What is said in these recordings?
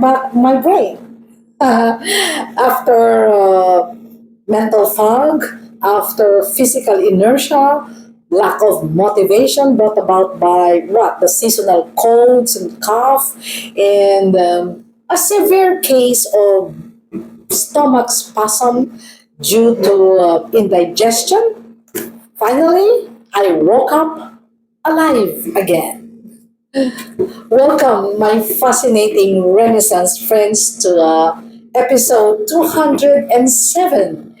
got back my brain. After mental fog, after physical inertia, lack of motivation brought about by what? The seasonal colds and cough, and a severe case of stomach spasm due to indigestion. Finally, I woke up alive again. Welcome, my fascinating Renaissance friends, to episode 207.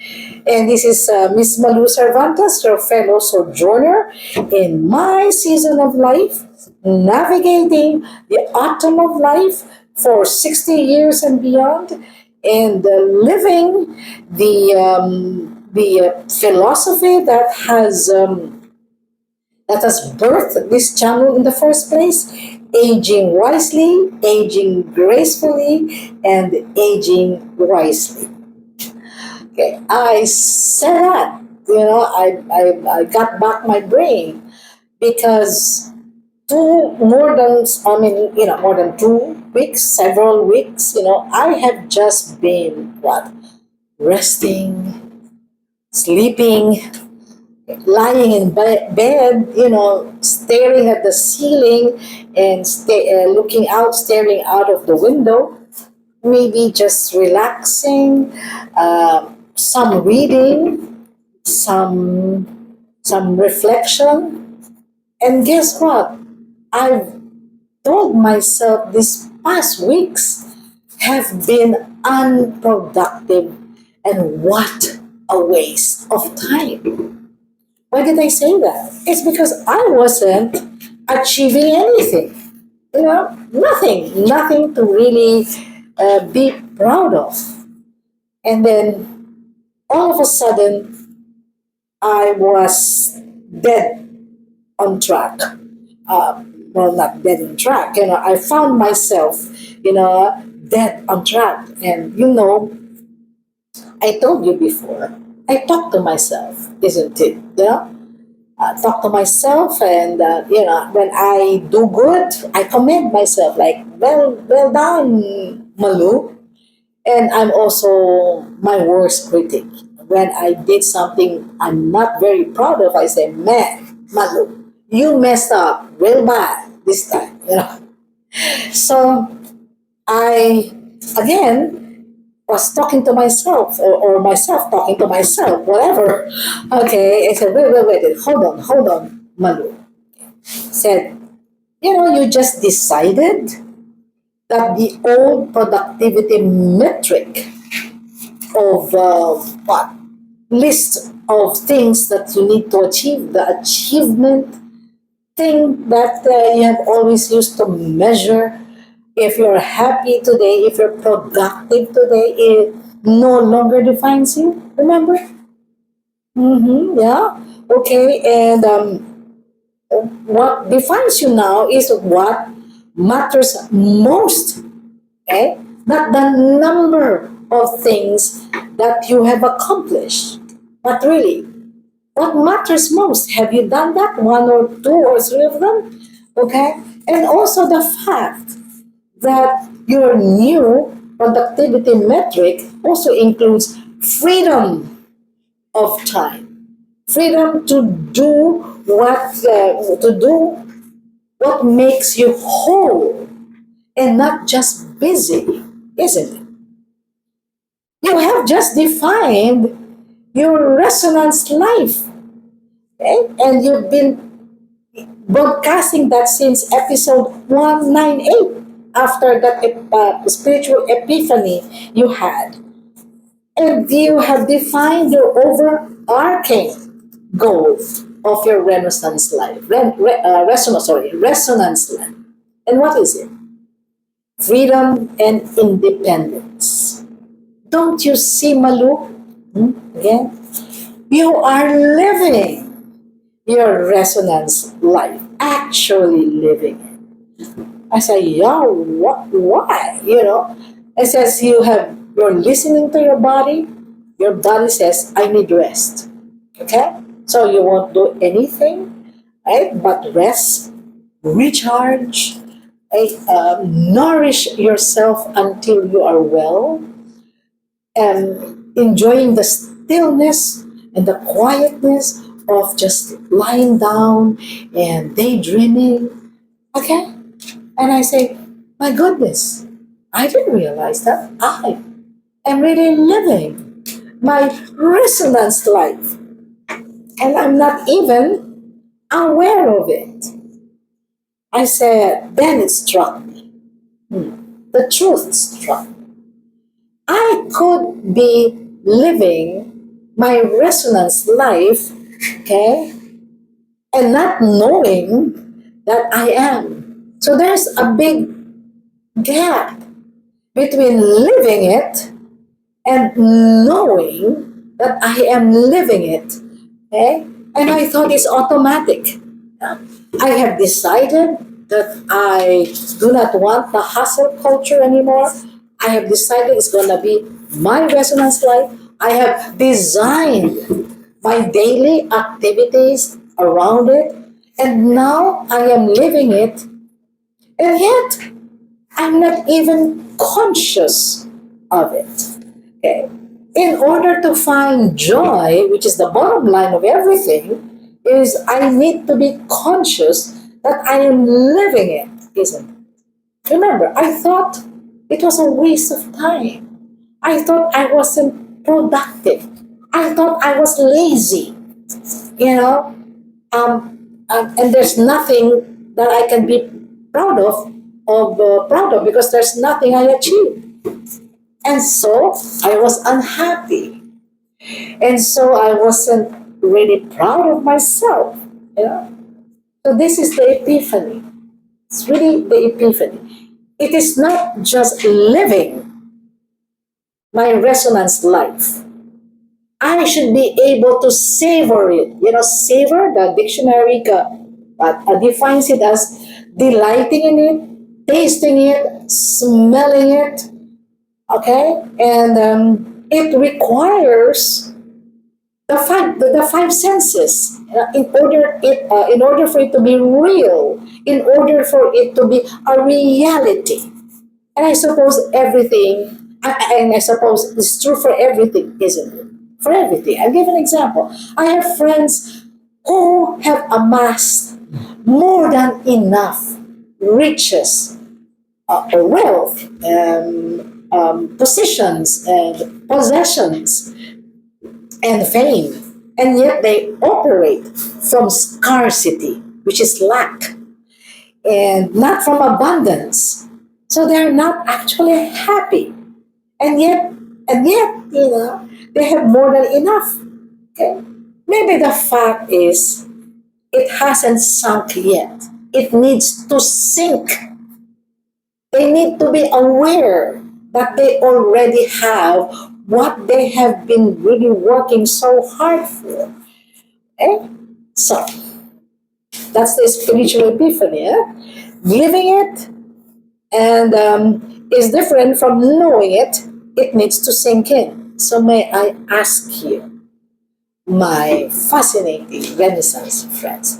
And this is Miss Malu Cervantes, your fellow sojourner in my season of life, navigating the autumn of life for 60 years and beyond, and living the philosophy that has birthed this channel in the first place: aging wisely, aging gracefully, and aging wisely. Okay, I said that, I got back my brain because more than 2 weeks, several weeks, I have just been what? Resting, sleeping, lying in bed, staring at the ceiling and looking out, staring out of the window, maybe just relaxing, some reading, some reflection. And guess what? I've told myself these past weeks have been unproductive, and what a waste of time. Why did I say that? It's because I wasn't achieving anything. Nothing to really be proud of. And then all of a sudden, I was dead on track. Well, not dead on track. I found myself, dead on track. And I told you before, I talk to myself, isn't it? Talk to myself, and when I do good, I commend myself, like, well done, Malu. And I'm also my worst critic. When I did something I'm not very proud of, I say, man, Malu, you messed up real bad this time. So I, again, was talking to myself, or myself talking to myself, whatever. Okay, I said, wait, hold on, Malu. Said, you just decided that the old productivity metric of what? List of things that you need to achieve, the achievement thing that you have always used to measure if you're happy today, if you're productive today, it no longer defines you. Remember? Yeah. Okay. And what defines you now is what matters most. Okay. Not the number of things that you have accomplished, but really, what matters most? Have you done that? One or two or three of them? Okay. And also the fact that your new productivity metric also includes freedom of time, freedom to do what makes you whole and not just busy, isn't it? You have just defined your resonance life, okay? And you've been broadcasting that since episode 198, after that spiritual epiphany you had. And you have defined your overarching goal of your Renaissance life. Resonance life. And what is it? Freedom and independence. Don't you see, Malu? Again, you are living your resonance life, actually living it. I say, yeah, why? It says you're listening to your body says, I need rest. Okay? So you won't do anything, right? But rest, recharge, nourish yourself until you are well, and enjoying the stillness and the quietness of just lying down and daydreaming. Okay? And I say, my goodness, I didn't realize that I am really living my resonance life. And I'm not even aware of it. I said, then it struck me. The truth struck me. I could be living my resonance life, okay, and not knowing that I am. So there's a big gap between living it and knowing that I am living it. Okay? And I thought it's automatic. I have decided that I do not want the hustle culture anymore. I have decided it's going to be my resonance life. I have designed my daily activities around it. And now I am living it. And yet, I'm not even conscious of it. Okay? In order to find joy, which is the bottom line of everything, is I need to be conscious that I am living it, isn't it? Remember, I thought it was a waste of time. I thought I wasn't productive. I thought I was lazy. You know, and there's nothing that I can be proud of because there's nothing I achieved. And so I was unhappy. And so I wasn't really proud of myself. You know? So this is the epiphany. It's really the epiphany. It is not just living my resonance life. I should be able to savor it. You know, savor, the dictionary defines it as delighting in it, tasting it, smelling it, okay? And it requires the five senses in order for it to be real, in order for it to be a reality. And I suppose and I suppose it's true for everything, isn't it? For everything. I'll give an example. I have friends who have amassed more than enough riches, wealth, positions, and possessions, and fame, and yet they operate from scarcity, which is lack, and not from abundance. So they're not actually happy, and yet, they have more than enough. Okay, maybe the fact is it hasn't sunk yet. It needs to sink. They need to be aware that they already have what they have been really working so hard for. Okay? So, that's the spiritual epiphany. Living it and is different from knowing it. It needs to sink in. So, may I ask you, my fascinating Renaissance friends,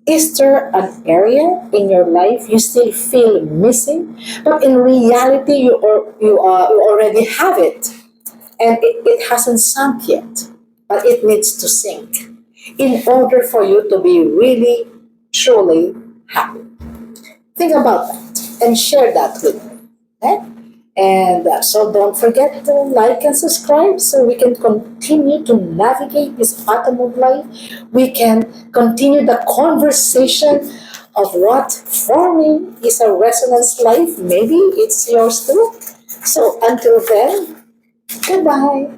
is there an area in your life you still feel missing, but in reality you already have it, and it hasn't sunk yet, but it needs to sink in order for you to be really, truly happy. Think about that and share that with me. Okay? And so don't forget to like and subscribe so we can continue to navigate this autumn of life. We can continue the conversation of what for me is a resonance life. Maybe it's yours too. So until then, goodbye.